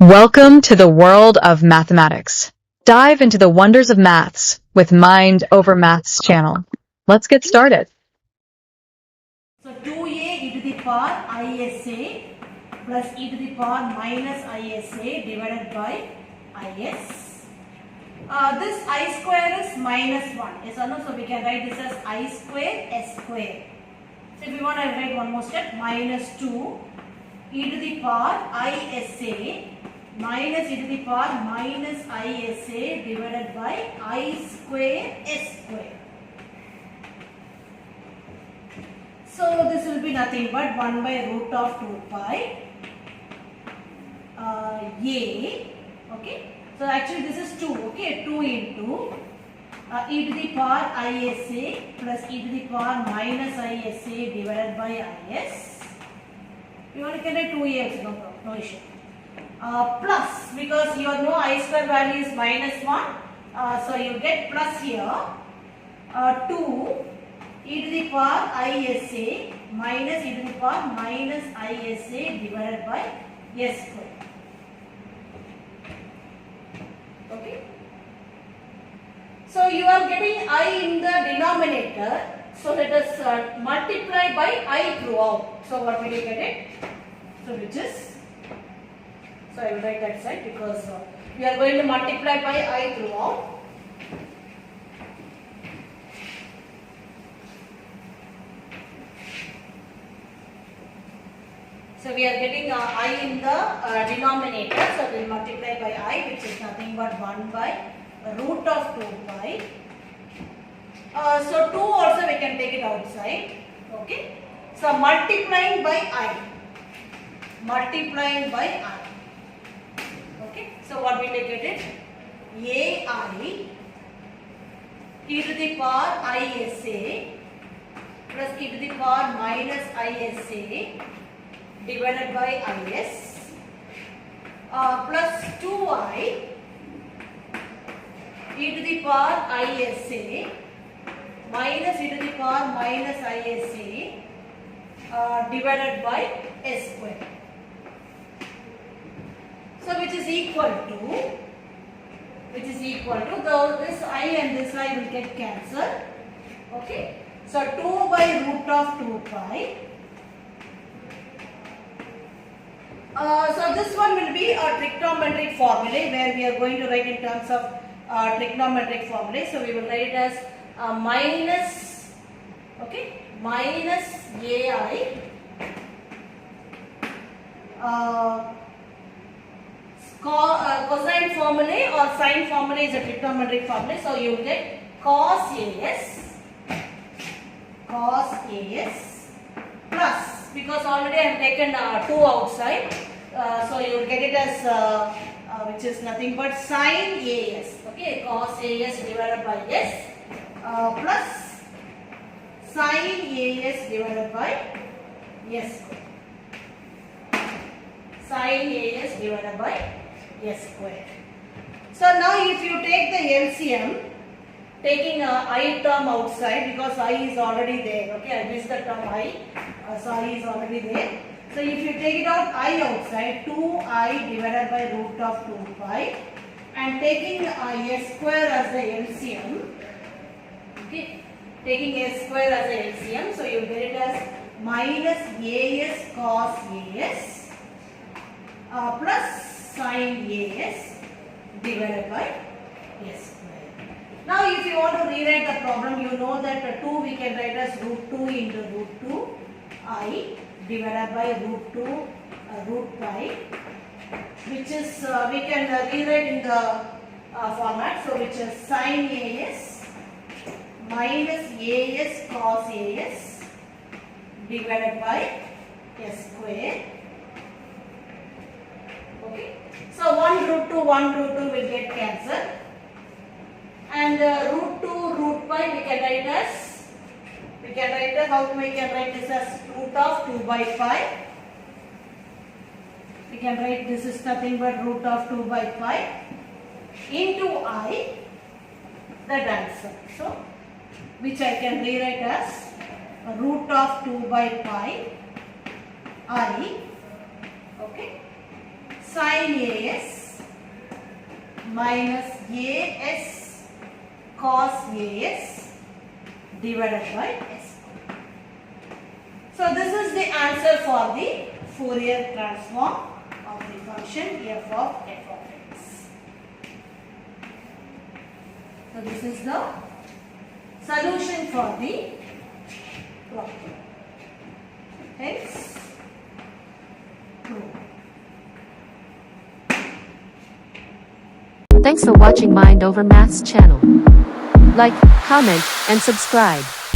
Welcome to the world of mathematics. Dive into the wonders of maths with Mind Over Maths channel. Let's get started. So 2a e to the power isa plus e to the power minus isa divided by is. This I square is minus 1. Yes or no? So we can write this as I square s square. So if we want to write one more step, minus 2 e to the power isa minus e to the power minus isa divided by I square s square. So this will be nothing but 1 by root of 2 pi a. Okay. So actually this is 2. Okay. 2 into e to the power isa plus e to the power minus isa divided by is. You want to get 2a, no problem, no issue. Plus, because you know I square value is minus 1, so you get plus here 2 e to the power isa minus e to the power minus isa divided by s square. Okay. So you are getting I in the denominator. So let us multiply by I throughout. So what will you get it? So which is, so I will write that side because we are going to multiply by I throughout. So we are getting I in the denominator. So we will multiply by I, which is nothing but 1 by root of 2 pi. So 2 also we can take it outside. Okay. So multiplying by I. Multiplying by I. Okay. So what we take it? ai e to the power isa plus e to the power minus isa divided by is plus 2i e to the power isa minus e to the power minus isa divided by s square. So which is equal to this I and this I will get cancelled. Okay. So 2 by root of 2 pi. So this one will be a trigonometric formula where we are going to write in terms of trigonometric formula. So we will write it as minus, okay, minus ai cosine formula or sine formula is a trigonometric formula. So you will get cos as plus, because already I have taken 2 outside, so you will get it as which is nothing but sine as, okay, cos as divided by s plus sine as divided by s square. Sine as divided by s square. So now if you take the LCM, taking I term outside because I is already there. Okay, I missed the term I. So I is already there. So if you take it out I outside, 2I divided by root of 2 pi and taking s square as the LCM. Okay, taking s square as the LCM. So you get it as minus as cos as plus sine as divided by s square. Now if you want to rewrite the problem, you know that 2 we can write as root 2 into root 2 I divided by root 2 root pi, which is we can rewrite in the format. So which is sine as minus as cos as divided by s square. Okay. So 1 root 2 will get cancelled. And root 2 root pi we can write as, how we can write this as root of 2 by pi. We can write this is nothing but root of 2 by pi into I, that answer. So which I can rewrite as root of 2 by pi I, okay, Sine AS minus AS cos AS divided by S. So this is the answer for the Fourier transform of the function f of x. So this is the solution for the problem. Hence, true. Thanks for watching Mind Over Maths channel. Like, comment, and subscribe.